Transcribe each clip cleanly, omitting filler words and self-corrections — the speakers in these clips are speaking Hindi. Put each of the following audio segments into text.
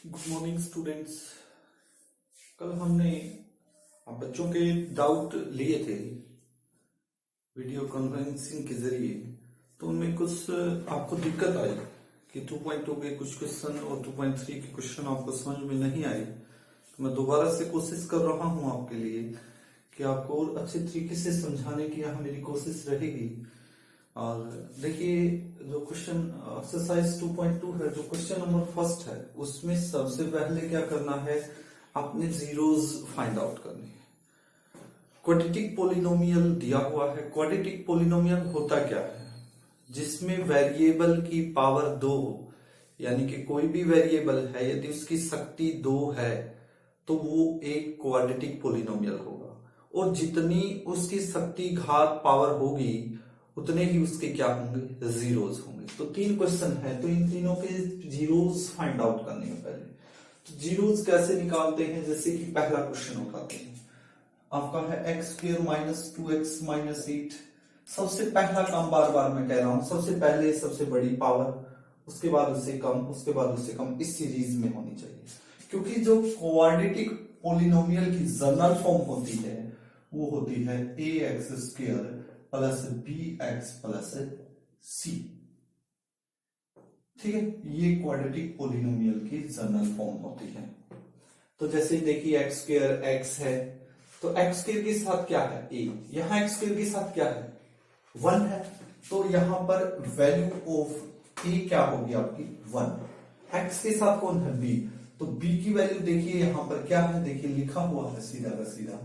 Good morning students. कल हमने बच्चों के डाउट लिए थे वीडियो कॉन्फ्रेंसिंग के जरिए, तो उनमें कुछ आपको दिक्कत आई कि 2.2 के कुछ क्वेश्चन और 2.3 के क्वेश्चन आपको समझ में नहीं आए। तो मैं दोबारा से कोशिश कर रहा हूं आपके लिए कि आपको और अच्छे तरीके से समझाने की यहाँ मेरी कोशिश रहेगी। और देखिए, जो क्वेश्चन एक्सरसाइज 2.2 है, जो क्वेश्चन नंबर फर्स्ट है, उसमें सबसे पहले क्या करना है, आपने जीरोस फाइंड आउट करनी है। क्वाड्रेटिक पोलिनोमियल दिया हुआ है। क्वाड्रेटिक पोलिनोमियल होता क्या है? जिसमें वेरिएबल की पावर 2 हो, यानी कि कोई भी वेरिएबल है यदि उसकी शक्ति 2 है तो वो एक क्वाड्रेटिक पोलिनोमियल होगा, और जितनी उसकी शक्ति घात पावर होगी उतने ही उसके क्या होंगे, जीरोस होंगे। तो 3 क्वेश्चन है, तो इन तीनों के जीरोस फाइंड आउट करने हैं। पहले तो जीरोस कैसे निकालते हैं, जैसे कि पहला क्वेश्चन उठाते हैं, आपका है x² माइनस 2x माइनस 8। सबसे पहला काम, बार बार मैं कह रहा हूं, सबसे पहले सबसे बड़ी पावर, उसके बाद उससे कम, उसके बाद उससे कम, इस सीरीज में होनी चाहिए। क्योंकि जो क्वाड्रेटिक पोलिनोमियल की जनरल फॉर्म होती है वो होती है ax² plus bx plus c। ठीक है, ये क्वाड्रेटिक पोलिनोमियल की जनरल फॉर्म होती है। तो जैसे देखिए x² x है, तो x² के साथ क्या है, a। यहां x² के साथ क्या है, 1 है, तो यहां पर वैल्यू ऑफ a क्या होगी आपकी 1। x के साथ कौन है, b, तो b की वैल्यू देखिए यहां पर क्या है, देखिए लिखा हुआ है सीधा का सीधा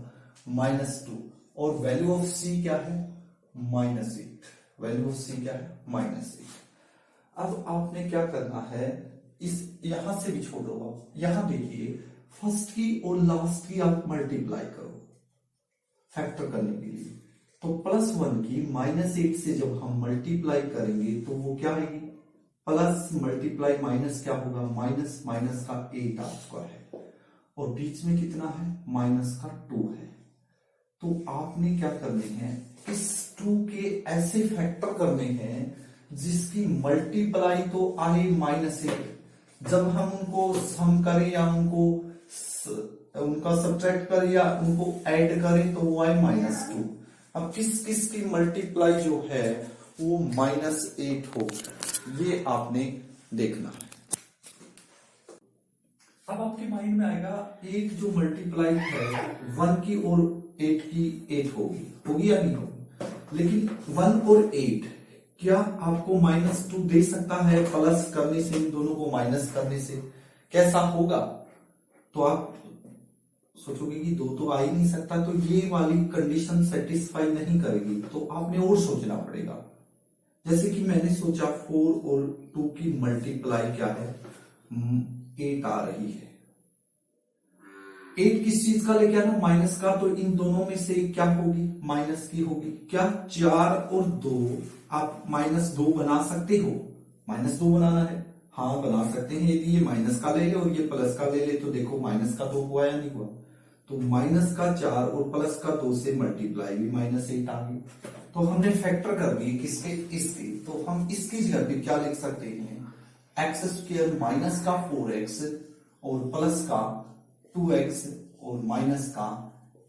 -2, और वैल्यू ऑफ c क्या है, -8। वैल्यू ऑफ c क्या है, -8। अब आपने क्या करना है, इस यहां से भी छोड़ो, आप यहां देखिए फर्स्ट की और लास्ट की आप मल्टीप्लाई करो फैक्टर करने के लिए। तो +1 की -8 से जब हम मल्टीप्लाई करेंगे तो वो क्या आएगी, प्लस मल्टीप्लाई माइनस क्या होगा, माइनस माइनस का 8 आपका है, और बीच में कितना है, माइनस का 2 है। तो आपने क्या करने हैं, इस 2 के ऐसे फैक्टर करने हैं जिसकी मल्टीप्लाई तो आए -8। जब हम उनको सम करें या उनका सब्ट्रैक्ट करें या उनको ऐड करें तो वो आए -2। अब किस किस की मल्टीप्लाई जो है वो -8 हो, ये आपने देखना है। अब आपके माइंड में आएगा, 8 जो मल्टीप्लाई है 1 की और 8 की 8 होगी या नहीं होगी, लेकिन 1 और 8 क्या आपको -2 दे सकता है प्लस करने से, इन दोनों को माइनस करने से? कैसा होगा? तो आप सोचोगे कि 2 तो आ ही नहीं सकता, तो ये वाली कंडीशन सेटिस्फाई नहीं करेगी, तो आपने और सोचना पड़ेगा। जैसे कि मैंने सोचा 4 और 2 की मल्टीप्लाई क्या है, 8 आ रही है। 8 किस चीज का लेके आना, माइनस का, तो इन दोनों में से क्या होगी, माइनस की होगी। क्या 4 और 2 आप -2 बना सकते हो? -2 बनाना है, हाँ बना सकते हैं। यदि ये माइनस का ले ले और ये प्लस का ले ले तो देखो माइनस का 2 हुआ या नहीं हुआ। तो -4 और प्लस का 2 से मल्टीप्लाई भी -8 आ गई। तो हमने फैक्टर कर दिए किसके, इसके। तो हम इसकी जगह पे क्या लिख सकते हैं, x² माइनस का 4x और प्लस का 2x और माइनस का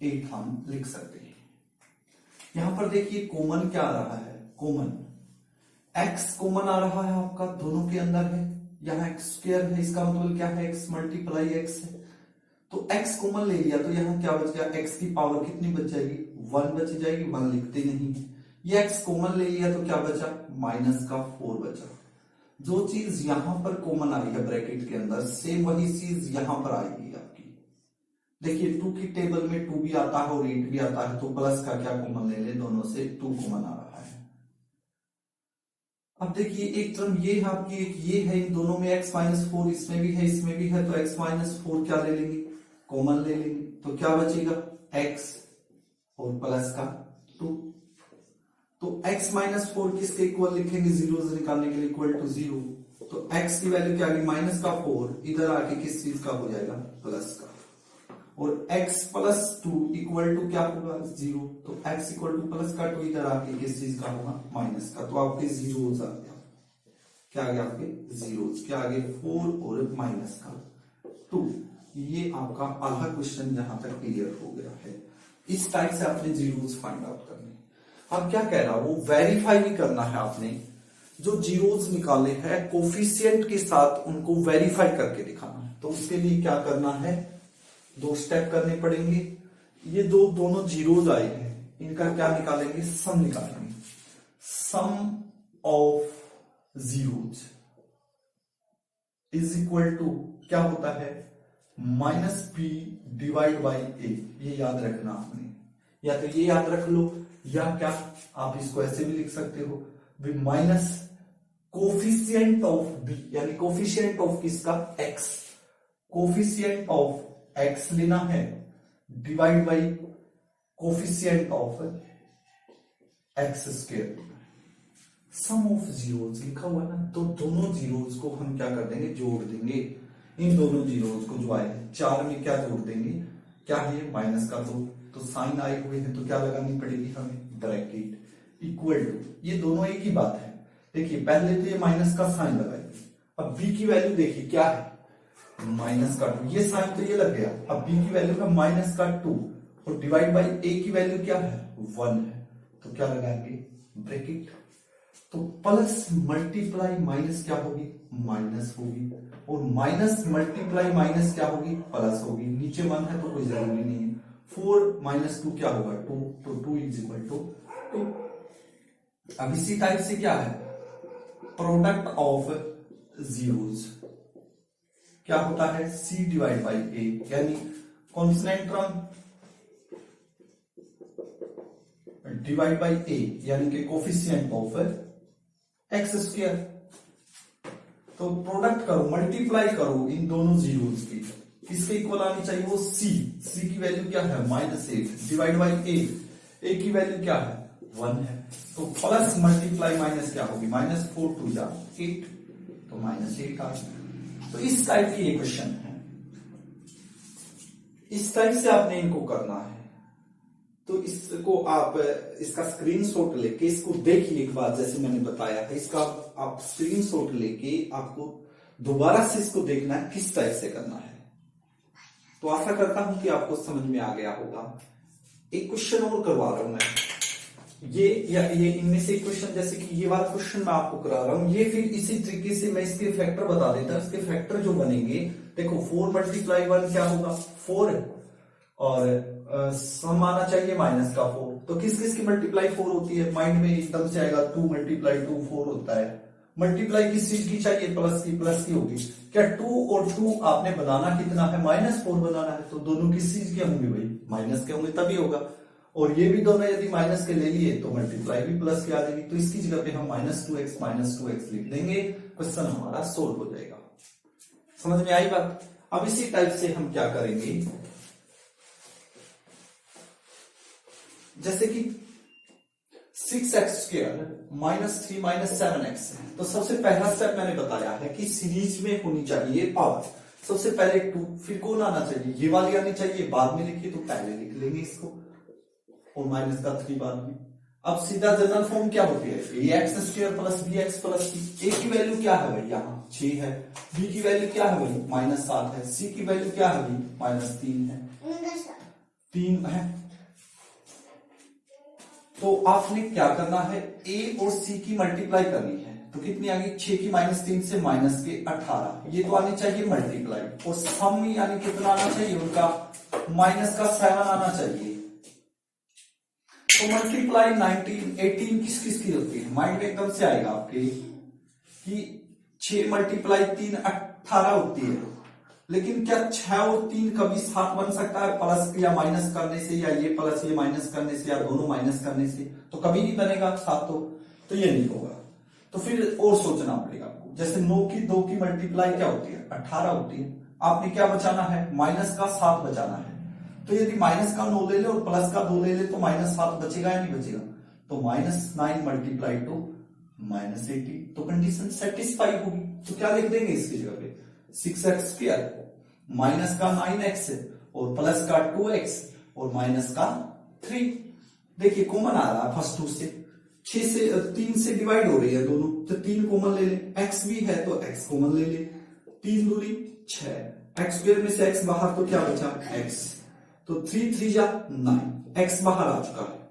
8 हम लिख सकते हैं। यहां पर देखिए कॉमन क्या आ रहा है, कॉमन x कॉमन आ रहा है आपका, दोनों के अंदर है। यहाँ x² है, इसका मतलब क्या है, x मल्टीप्लाई x है। तो x कॉमन ले लिया तो यहाँ क्या बच गया, x की पावर कितनी बच जाएगी, 1 बच जाएगी, 1 लिखते नहीं है। ये x कॉमन ले लिया तो क्या बचा, -4 बचा। जो चीज यहां पर कॉमन आई है ब्रैकेट के अंदर, सेम वही चीज यहां पर आएगी आपकी। देखिए 2 की टेबल में 2 भी आता है और 8 भी आता है, तो प्लस का क्या कॉमन ले ले, दोनों से 2 कॉमन आ रहा है। अब देखिए एक टर्म ये है आपकी, एक ये है, इन दोनों में x-4 इसमें भी है इसमें भी है, तो x-4 क्या ले लेंगे, कॉमन ले लेंगे। तो क्या बचेगा, x और प्लस का 2। तो x-4 किसके इक्वल लिखेंगे, जीरोस निकालने के लिए, इक्वल टू 0। तो x की वैल्यू क्या आ गई, -4, इधर आके किस चीज का हो जाएगा, प्लस का। और x + 2 इक्वल टू क्या होगा, 0। तो x इक्वल टू प्लस का 2 इधर आके किस चीज का होगा, माइनस का। तो आपके जीरोस आ गया, क्या आ गया आपके जीरोस, क्या आ गया 4 और माइनस का। 2। ये आपका आधा क्वेश्चन यहां तक क्लियर हो गया है। इस टाइप से आपने जीरोस फाइंड आउट करने। अब क्या कह रहा वो वेरीफाई भी करना है आपने, जो जीरोस निकाले हैं कोफिशिएंट के साथ उनको वेरीफाई करके दिखाना है। तो उसके लिए क्या करना है, 2 स्टेप करने पड़ेंगे। ये दोनों जीरोस आए हैं, इनका क्या निकालेंगे, सम निकालेंगे। Sum of zeros is equal to क्या होता है, -b डिवाइड बाई a। ये याद रखना आपने, या तो ये याद रख लो, या क्या आप इसको ऐसे भी लिख सकते हो, माइनस कोफिशिएंट ऑफ b, यानी कोफिशिएंट ऑफ किसका, x, कोफिशिएंट ऑफ x लेना है divide by coefficient of x square. Sum of zeros लिखा हुआ ना, तो दोनों जीरोस को हम क्या कर देंगे, जोड़ देंगे। इन दोनों जीरोस को जो आए 4 में क्या जोड़ देंगे, क्या है माइनस का, तो साइन आए हुए हैं तो क्या लगानी पड़ेगी हमें, ब्रैकेट इक्वल टू, ये दोनों एक ही बात है। देखिए पहले तो ये माइनस का साइन लगाएंगे, अब b की वैल्यू देखिए क्या है, माइनस का 2, ये साइन तो ये लग गया, अब b की वैल्यू है माइनस का 2 और डिवाइड बाई a की वैल्यू क्या है, 1 है, तो क्या लगाएंगे, ब्रैकेट। तो प्लस मल्टीप्लाई माइनस क्या होगी, माइनस होगी, और माइनस मल्टीप्लाई माइनस क्या होगी, प्लस होगी। नीचे 1 है तो कोई जरूरी नहीं है। 4 माइनस 2 क्या होगा, 2, तो 2 इज इक्वल टू 2। अब इसी टाइप से क्या है, प्रोडक्ट ऑफ जीरोस क्या होता है, c डिवाइड बाई a, यानी constant term divide by a, यानी कि कोफिशिएंट ऑफ x स्क्वायर। तो प्रोडक्ट करो, मल्टीप्लाई करो इन दोनों जीरोस की, किसके इक्वल आनी चाहिए, वो c की वैल्यू क्या है, -8 डिवाइड बाई a की वैल्यू क्या है, 1 है। तो प्लस मल्टीप्लाई माइनस क्या होगी, -4 2 जा 8, तो -8 आ गया। तो इस टाइप की ये क्वेश्चन है, इस टाइप से आपने इनको करना है। तो इसको आप इसका स्क्रीनशॉट लेके इसको देखिए एक बार, जैसे मैंने बताया है, इसका आप स्क्रीनशॉट लेके आपको दोबारा से इसको देखना है किस टाइप से करना है। तो आशा करता हूं कि आपको समझ में आ गया होगा। एक क्वेश्चन और करवा रहा हूं मैं, ये इनमें से क्वेश्चन, जैसे कि ये वाला क्वेश्चन मैं आपको करा रहा हूं, ये फिर इसी तरीके से मैं इसके फैक्टर बता देता हूं। इसके फैक्टर जो बनेंगे, देखो 4 मल्टीप्लाई 1 क्या होगा, 4, और सम आना चाहिए माइनस का 4। तो किस किस की मल्टीप्लाई 4 होती है, माइंड में एकदम से आएगा, 2 मल्टीप्लाई 2 4 होता है। मल्टीप्लाई किस चीज की चाहिए, प्लस की होगी। क्या 2 और 2 आपने बनाना कितना है, -4 बनाना है, तो दोनों किस चीज के होंगे भाई, माइनस के होंगे, तभी होगा। और ये भी दोनों यदि माइनस के ले लिए तो मल्टीप्लाई भी प्लस की आ जाएगी, तो इसकी जगह पे हम -2x लिख देंगे, क्वेश्चन हमारा सोल्व हो जाएगा। समझ में आई बात। अब इसी टाइप से हम क्या करेंगे, जैसे कि 6x² -3 7x है। तो सबसे पहला स्टेप मैंने बताया है कि सीरीज में होनी चाहिए पावर। सबसे पहले 2, फिर कौन आना चाहिए, ये वाली आनी चाहिए, बाद में लिखिए तो पहले लिख लेंगे इसको, और माइनस का 3 बाद में। अब सीधा जनरल फॉर्म क्या होती है, ax² + bx + c। a की वैल्यू क्या है भाई, यहाँ 6 है, b की वैल्यू क्या है भाई, -7 है, c की वैल्यू क्या है भाई, -3 है, 3 है। तो आपने क्या करना है, a और c की मल्टीप्लाई करनी है, तो कितनी आ गई, 6 की -3 से -18, ये तो आनी चाहिए मल्टीप्लाई, और सम यानी कितना आना चाहिए उनका, -7 आना चाहिए। तो मल्टीप्लाई 19 18 किस किस की होती है, माइंड में एकदम से आएगा आपके कि 6 मल्टीप्लाई 3 18 होती है। लेकिन क्या 6 और 3 कभी 7 बन सकता है, प्लस या माइनस करने से, या ये प्लस ये माइनस करने से, या दोनों माइनस करने से, तो कभी नहीं बनेगा 7, तो ये नहीं होगा। तो फिर और सोचना पड़ेगा आपको, जैसे 9 की 2 की मल्टीप्लाई क्या होती है, 18 होती है। आपने क्या बचाना है, माइनस का 7 बचाना है। तो यदि माइनस का 9 ले ले और प्लस का 2 ले ले तो -7 बचेगा या नहीं बचेगा, तो -9 मल्टीप्लाई 2 -18, तो कंडीशन सेटिस्फाई होगी। तो क्या लिख देंगे इसकी जगह पे, 6x² माइनस का 9x और प्लस का 2x और माइनस का 3। देखिए कॉमन आ रहा है फर्स्ट 2 से, 6 से 3 से डिवाइड हो रही है दोनों, तो 3 कॉमन ले ले, x भी है तो x कॉमन ले ले, 3 दूनी 6, एक्स स्क्वायर में से एक्स बाहर तो क्या बचा एक्स, तो 3 3 जा 9, एक्स बाहर आ चुका है।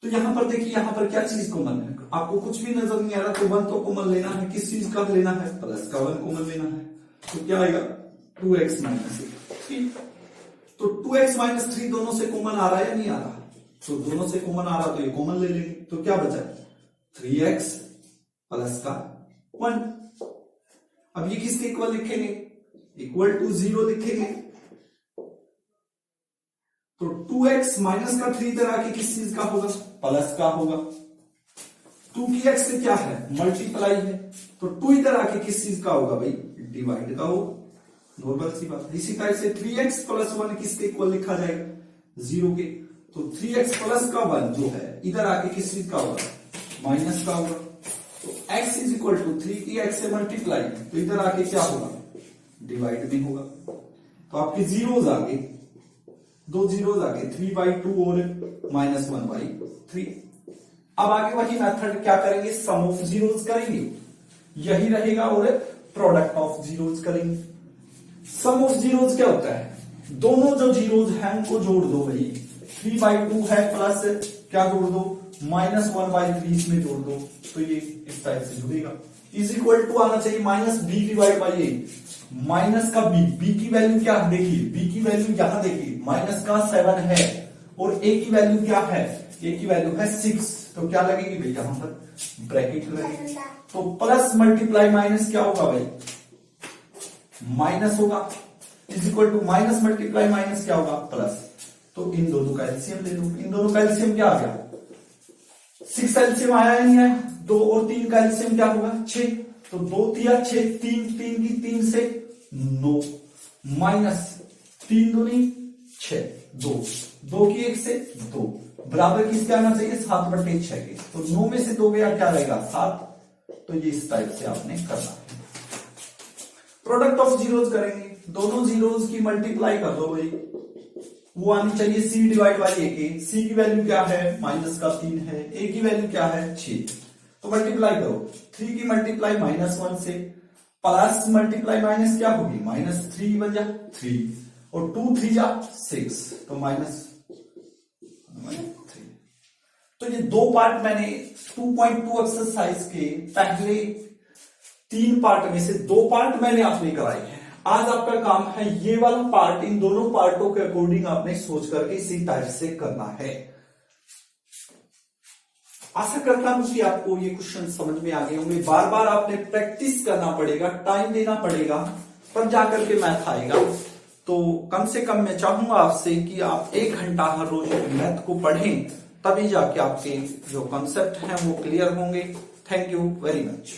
तो यहां पर देखिए यहां पर क्या चीज कॉमन है, आपको कुछ भी नजर नहीं आ रहा तो 1 तो कॉमन लेना है, किस चीज का लेना है प्लस का 1 कॉमन लेना है, तो क्या आएगा 2x माइनस 3। तो 2x माइनस 3 दोनों से कॉमन आ रहा है या नहीं आ रहा, तो दोनों से कॉमन आ रहा तो ये कॉमन ले लेंगे, तो क्या बचा 3x प्लस का 1। अब ये किसके इक्वल लिखेंगे, इक्वल टू 0 लिखेंगे। तो 2x माइनस का 3 इधर आके किस चीज का होगा प्लस का होगा, 2 की x से क्या है मल्टीप्लाई है, तो 2 इधर आके किस चीज का होगा भाई डिवाइड का होगा, नॉर्मल सी बात। इसी टाइप से 3x प्लस 1 किसके इक्वल लिखा जाएगा 0 के, तो 3x प्लस का 1 जो है इधर आके किस चीज का होगा माइनस का होगा। तो x इज इक्वल टू 3 की x से मल्टीप्लाई, तो इधर आके क्या होगा डिवाइड में होगा। तो आपके जीरोज आगे, 2 जीरोज आगे 3/2 और -1/3। अब आगे वही मेथड क्या करेंगे, सम ऑफ जीरोज करेंगे, यही रहेगा, और प्रोडक्ट ऑफ जीरोज करेंगे। सम ऑफ जीरोज क्या होता है, दोनों जो जीरोज हैं उनको जोड़ दो भाई, 3/2 है प्लस क्या जोड़ दो -1/3 इसमें जोड़ दो, तो ये इस टाइप से जुड़ेगा। इज इक्वल टू आना चाहिए -b divide by A, minus का b की वैल्यू क्या है देखिए, b की वैल्यू यहां देखिए माइनस का 7 है, और a की वैल्यू क्या है, a की वैल्यू है 6, तो क्या लगेगी भाई यहां पर ब्रैकेट लगेगी। तो प्लस मल्टीप्लाई माइनस क्या होगा भाई माइनस होगा, is equal to minus multiply minus क्या होगा प्लस। तो इन दोनों का एलसीएम ले लो, इन दोनों का एलसीएम क्या आ गया 6 एलसीएम आया या नहीं आया, 2 और 3 का एलसीएम क्या होगा 6, तो 2 तिया 6, 3 की 3 से 9 माइनस 3 दूनी 6, 2 की 1 से 2 बराबर किसके आना चाहिए 7/6 के, तो 9 में से 2 गया क्या रहेगा 7। तो ये इस टाइप से आपने करना है। प्रोडक्ट ऑफ जीरोज करेंगे, दोनों जीरोज की मल्टीप्लाई कर दो भाई, वो आनी चाहिए c डिवाइड बाई ए के, c की वैल्यू क्या है माइनस का 3 है, a की वैल्यू क्या है 6, तो मल्टीप्लाई करो, 3 की मल्टीप्लाई -1 से, प्लस मल्टीप्लाई माइनस क्या होगी -3 बन जा 3, और 2 3 जा 6, तो -3। तो ये 2 पार्ट मैंने 2.2 एक्सरसाइज के पहले 3 पार्ट में से 2 पार्ट मैंने आपने कराए हैं। आज आपका काम है ये वाला पार्ट, इन दोनों पार्टों के अकॉर्डिंग आपने सोच करके इसी टाइप से करना है। आशा करता हूं कि आपको ये क्वेश्चन समझ में आ गए होंगे। बार बार आपने प्रैक्टिस करना पड़ेगा, टाइम देना पड़ेगा, तब जाकर के मैथ आएगा। तो कम से कम मैं चाहूंगा आपसे कि आप 1 घंटा हर रोज मैथ को पढ़ें, तभी जाके आपके जो कॉन्सेप्ट हैं वो क्लियर होंगे। Thank you very much.